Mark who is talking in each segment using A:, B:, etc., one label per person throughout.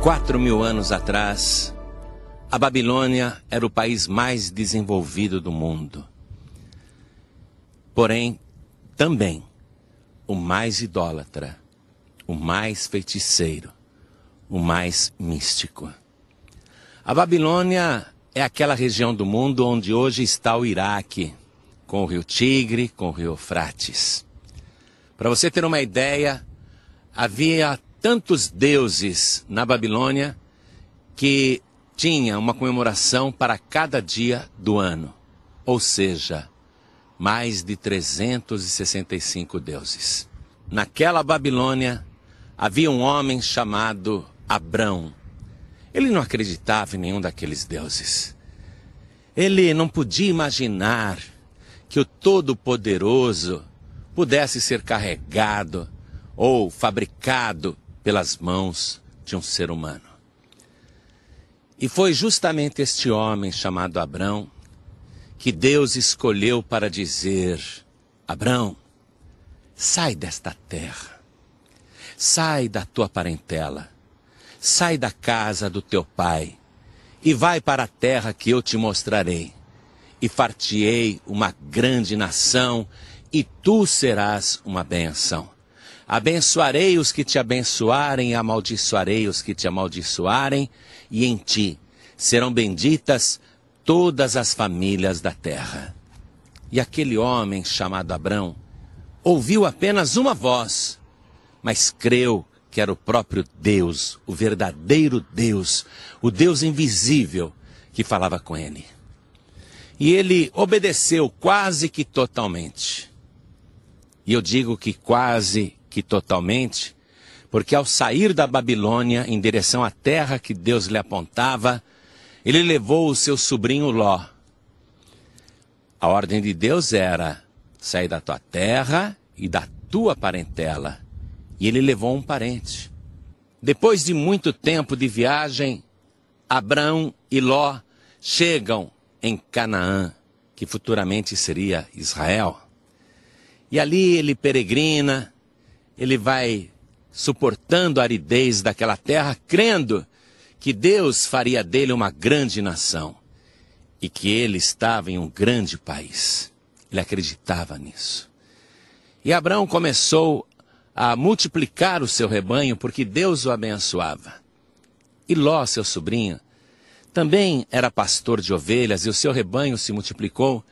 A: 4.000 anos atrás, a Babilônia era o país mais desenvolvido do mundo. Porém, também o mais idólatra, o mais feiticeiro, o mais místico. A Babilônia é aquela região do mundo onde hoje está o Iraque, com o rio Tigre, com o rio Eufrates. Para você ter uma ideia, havia tantos deuses na Babilônia que tinha uma comemoração para cada dia do ano. Ou seja, mais de 365 deuses. Naquela Babilônia havia um homem chamado Abrão. Ele não acreditava em nenhum daqueles deuses. Ele não podia imaginar que o Todo-Poderoso pudesse ser carregado ou fabricado pelas mãos de um ser humano. E foi justamente este homem chamado Abrão que Deus escolheu para dizer: Abrão, sai desta terra, sai da tua parentela, sai da casa do teu pai e vai para a terra que eu te mostrarei. E far-te-ei uma grande nação, e tu serás uma bênção. Abençoarei os que te abençoarem, e amaldiçoarei os que te amaldiçoarem, e em ti serão benditas todas as famílias da terra. E aquele homem chamado Abrão ouviu apenas uma voz, mas creu que era o próprio Deus, o verdadeiro Deus, o Deus invisível que falava com ele. E ele obedeceu quase que totalmente. E eu digo que quase que totalmente, porque ao sair da Babilônia em direção à terra que Deus lhe apontava, ele levou o seu sobrinho Ló. A ordem de Deus era: sair da tua terra e da tua parentela. E ele levou um parente. Depois de muito tempo de viagem, Abrão e Ló chegam em Canaã, que futuramente seria Israel. E ali ele peregrina, ele vai suportando a aridez daquela terra, crendo que Deus faria dele uma grande nação e que ele estava em um grande país. Ele acreditava nisso. E Abrão começou a multiplicar o seu rebanho porque Deus o abençoava. E Ló, seu sobrinho, também era pastor de ovelhas e o seu rebanho se multiplicou.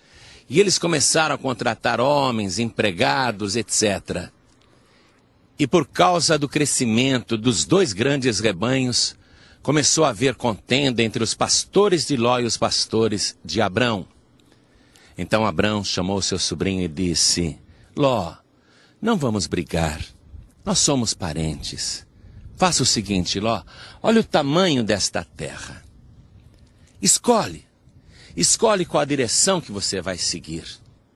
A: E eles começaram a contratar homens, empregados, etc. E por causa do crescimento dos dois grandes rebanhos, começou a haver contenda entre os pastores de Ló e os pastores de Abrão. Então Abrão chamou seu sobrinho e disse: Ló, não vamos brigar, nós somos parentes. Faça o seguinte, Ló, olha o tamanho desta terra. Escolhe qual a direção que você vai seguir.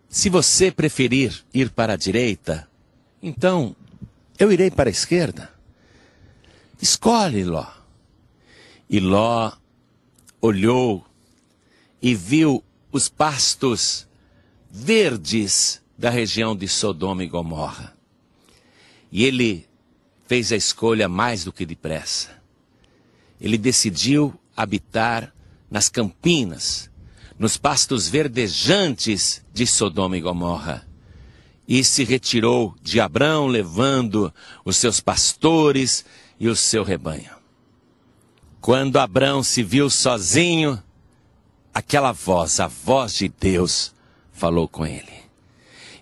A: Se você preferir ir para a direita, então eu irei para a esquerda. Escolhe, Ló. E Ló olhou e viu os pastos verdes da região de Sodoma e Gomorra. E ele fez a escolha mais do que depressa. Ele decidiu habitar nas campinas, nos pastos verdejantes de Sodoma e Gomorra. E se retirou de Abrão, levando os seus pastores e o seu rebanho. Quando Abrão se viu sozinho, aquela voz, a voz de Deus, falou com ele.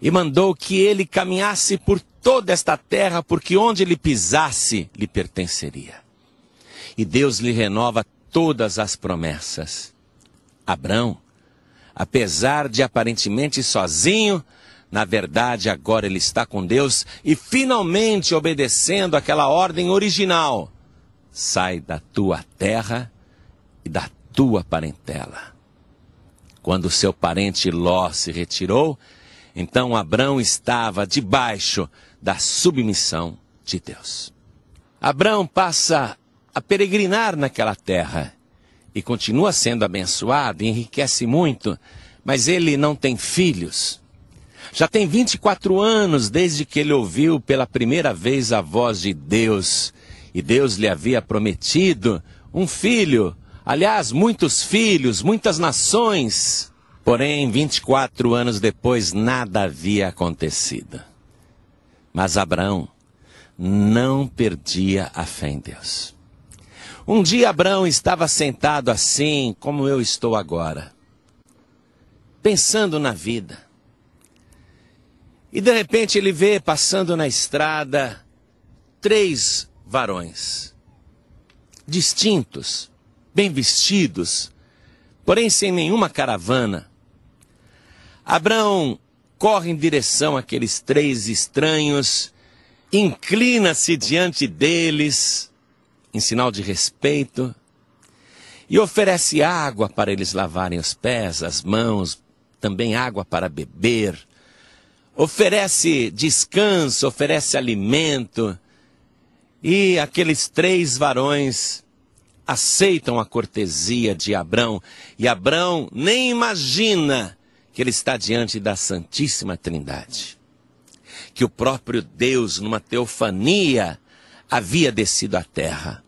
A: E mandou que ele caminhasse por toda esta terra, porque onde ele pisasse, lhe pertenceria. E Deus lhe renova todas as promessas. Abrão, apesar de aparentemente sozinho, na verdade agora ele está com Deus e finalmente obedecendo aquela ordem original: sai da tua terra e da tua parentela. Quando seu parente Ló se retirou, então Abrão estava debaixo da submissão de Deus. Abrão passa a peregrinar naquela terra e continua sendo abençoado, enriquece muito, mas ele não tem filhos. Já tem 24 anos desde que ele ouviu pela primeira vez a voz de Deus E Deus lhe havia prometido um filho, aliás, muitos filhos, muitas nações. Porém, 24 anos depois, nada havia acontecido. Mas Abraão não perdia a fé em Deus. Um dia Abraão estava sentado assim, como eu estou agora, pensando na vida. E de repente ele vê passando na estrada 3 varões, distintos, bem vestidos, porém sem nenhuma caravana. Abraão corre em direção àqueles 3 estranhos, inclina-se diante deles, em sinal de respeito, e oferece água para eles lavarem os pés, as mãos, também água para beber. Oferece descanso, oferece alimento, e aqueles 3 varões aceitam a cortesia de Abraão, e Abraão nem imagina que ele está diante da Santíssima Trindade, que o próprio Deus, numa teofania, havia descido à terra.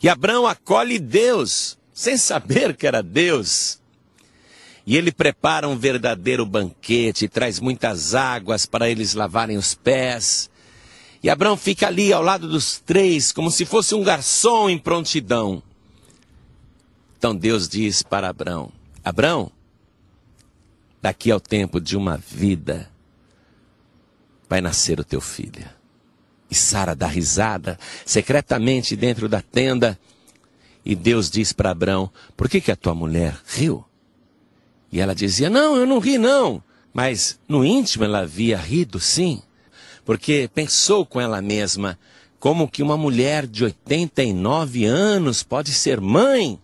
A: E Abraão acolhe Deus, sem saber que era Deus. E ele prepara um verdadeiro banquete, traz muitas águas para eles lavarem os pés. E Abraão fica ali ao lado dos 3, como se fosse um garçom em prontidão. Então Deus diz para Abraão: Abraão, daqui ao tempo de uma vida, vai nascer o teu filho. E Sara dá risada, secretamente dentro da tenda. E Deus diz para Abraão: por que a tua mulher riu? E ela dizia: não, eu não ri não. Mas no íntimo ela havia rido sim. Porque pensou com ela mesma: como que uma mulher de 89 anos pode ser mãe?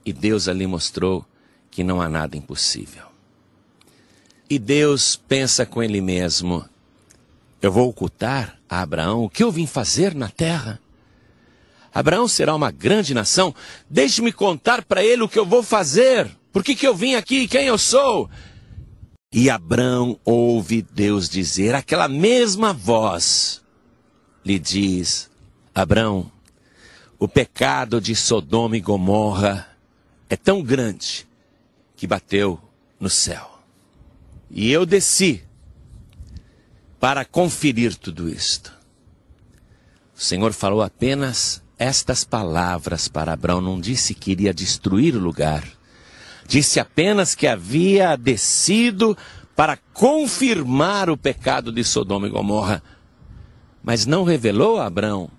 A: E Deus ali mostrou que não há nada impossível. E Deus pensa com ele mesmo: eu vou ocultar a Abraão o que eu vim fazer na terra? Abraão será uma grande nação, deixe-me contar para ele o que eu vou fazer. Por que eu vim aqui e quem eu sou? E Abraão ouve Deus dizer, aquela mesma voz lhe diz: Abraão, o pecado de Sodoma e Gomorra é tão grande que bateu no céu. E eu desci para conferir tudo isto. O Senhor falou apenas estas palavras para Abraão, não disse que iria destruir o lugar. Disse apenas que havia descido para confirmar o pecado de Sodoma e Gomorra. Mas não revelou a Abraão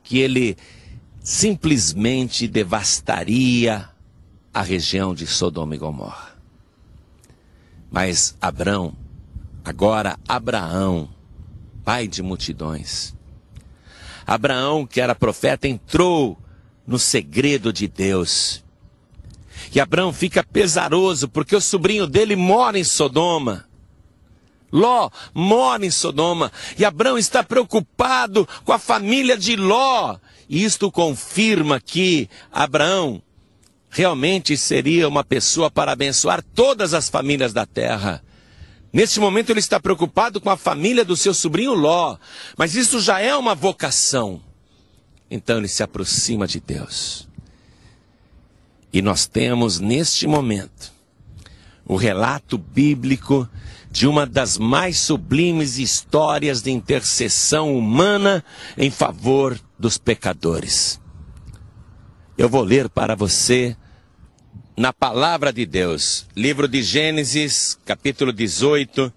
A: que ele simplesmente devastaria a região de Sodoma e Gomorra. Mas Abraão, agora Abraão, pai de multidões, Abraão, que era profeta, entrou no segredo de Deus. E Abraão fica pesaroso porque o sobrinho dele mora em Sodoma. Ló mora em Sodoma. E Abraão está preocupado com a família de Ló. E isto confirma que Abraão realmente seria uma pessoa para abençoar todas as famílias da terra. Neste momento ele está preocupado com a família do seu sobrinho Ló. Mas isso já é uma vocação. Então ele se aproxima de Deus. E nós temos neste momento o relato bíblico de uma das mais sublimes histórias de intercessão humana em favor dos pecadores. Eu vou ler para você na palavra de Deus, livro de Gênesis, capítulo 18,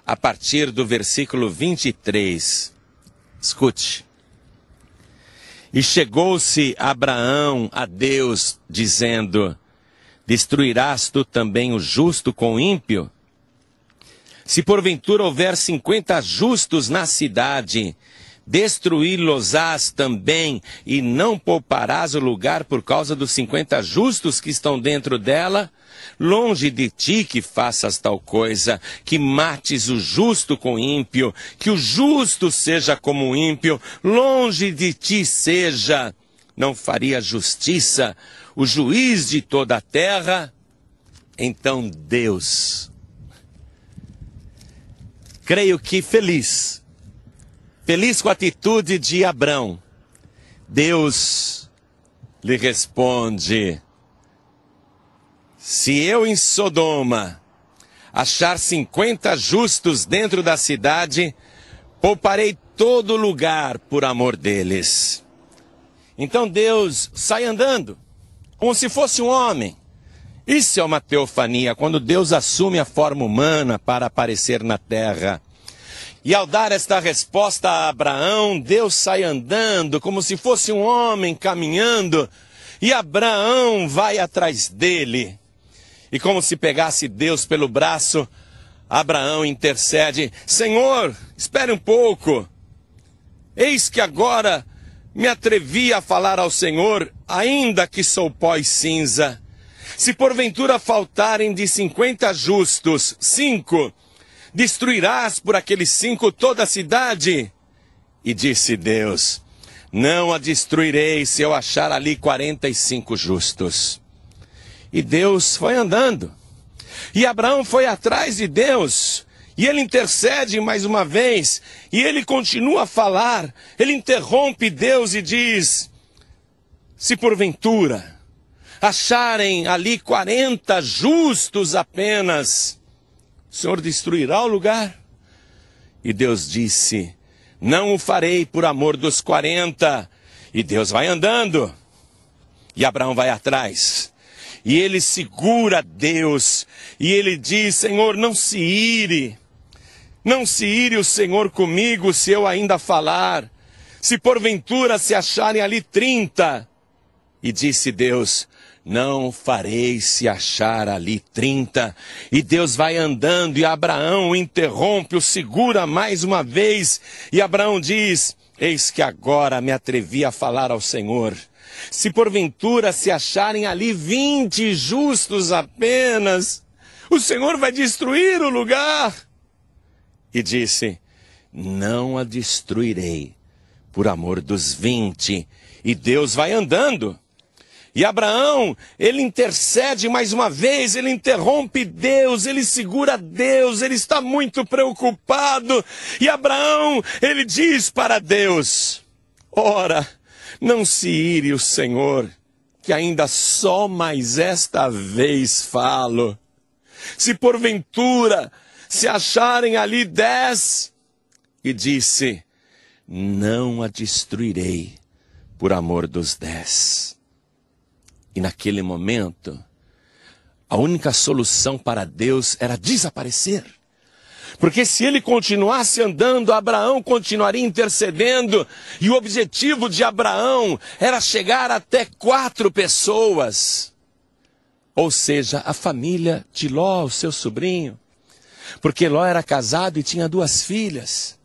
A: a partir do versículo 23. Escute. E chegou-se Abraão a Deus, dizendo: destruirás tu também o justo com o ímpio? Se porventura houver 50 justos na cidade, destruí-los-ás também, e não pouparás o lugar por causa dos 50 justos que estão dentro dela? Longe de ti que faças tal coisa, que mates o justo com o ímpio, que o justo seja como o ímpio, longe de ti seja. Não faria justiça o juiz de toda a terra? Então Deus, creio que feliz, Feliz com a atitude de Abrão, Deus lhe responde: se eu em Sodoma achar 50 justos dentro da cidade, pouparei todo lugar por amor deles. Então Deus sai andando, como se fosse um homem. Isso é uma teofania, quando Deus assume a forma humana para aparecer na terra. E ao dar esta resposta a Abraão, Deus sai andando como se fosse um homem caminhando, e Abraão vai atrás dele. E como se pegasse Deus pelo braço, Abraão intercede: Senhor, espere um pouco. Eis que agora me atrevi a falar ao Senhor, ainda que sou pó e cinza. Se porventura faltarem de 50 justos 5, destruirás por aqueles 5 toda a cidade? E disse Deus: não a destruirei se eu achar ali 45 justos. E Deus foi andando. E Abraão foi atrás de Deus. E ele intercede mais uma vez. E ele continua a falar. Ele interrompe Deus e diz: se porventura acharem ali 40 justos apenas, o Senhor destruirá o lugar? E Deus disse: não o farei por amor dos 40. E Deus vai andando. E Abraão vai atrás. E ele segura Deus. E ele diz: Senhor, não se ire. Não se ire o Senhor comigo se eu ainda falar. Se porventura se acharem ali 30. E disse Deus: não farei se achar ali 30. E Deus vai andando e Abraão o interrompe, o segura mais uma vez. E Abraão diz: eis que agora me atrevi a falar ao Senhor. Se porventura se acharem ali 20 justos apenas, o Senhor vai destruir o lugar. E disse: não a destruirei por amor dos 20. E Deus vai andando. E Abraão, ele intercede mais uma vez, ele interrompe Deus, ele segura Deus, ele está muito preocupado. E Abraão, ele diz para Deus: ora, não se ire o Senhor, que ainda só mais esta vez falo. Se porventura se acharem ali 10, e disse: não a destruirei por amor dos 10. E naquele momento, a única solução para Deus era desaparecer. Porque se ele continuasse andando, Abraão continuaria intercedendo. E o objetivo de Abraão era chegar até 4 pessoas. Ou seja, a família de Ló, o seu sobrinho. Porque Ló era casado e tinha 2 filhas.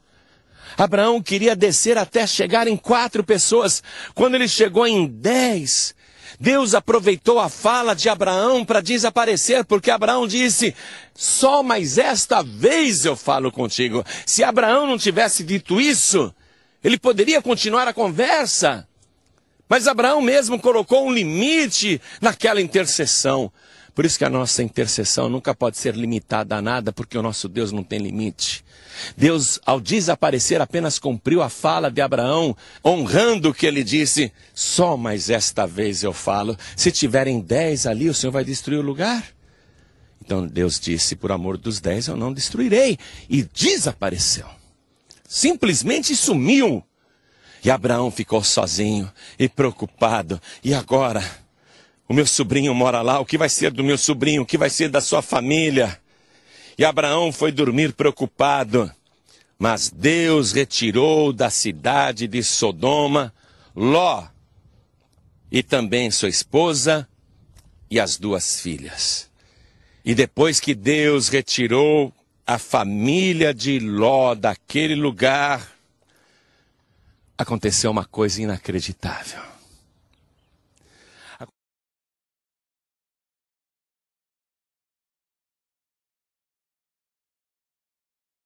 A: Abraão queria descer até chegar em 4 pessoas. Quando ele chegou em 10... Deus aproveitou a fala de Abraão para desaparecer, porque Abraão disse: só mais esta vez eu falo contigo. Se Abraão não tivesse dito isso, ele poderia continuar a conversa. Mas Abraão mesmo colocou um limite naquela intercessão. Por isso que a nossa intercessão nunca pode ser limitada a nada, porque o nosso Deus não tem limite. Deus, ao desaparecer, apenas cumpriu a fala de Abraão, honrando o que ele disse: só mais esta vez eu falo. Se tiverem 10 ali, o Senhor vai destruir o lugar? Então Deus disse: por amor dos 10 eu não destruirei. E desapareceu. Simplesmente sumiu. E Abraão ficou sozinho e preocupado. E agora? O meu sobrinho mora lá, o que vai ser do meu sobrinho? O que vai ser da sua família? E Abraão foi dormir preocupado. Mas Deus retirou da cidade de Sodoma Ló e também sua esposa e as 2 filhas. E depois que Deus retirou a família de Ló daquele lugar, aconteceu uma coisa inacreditável.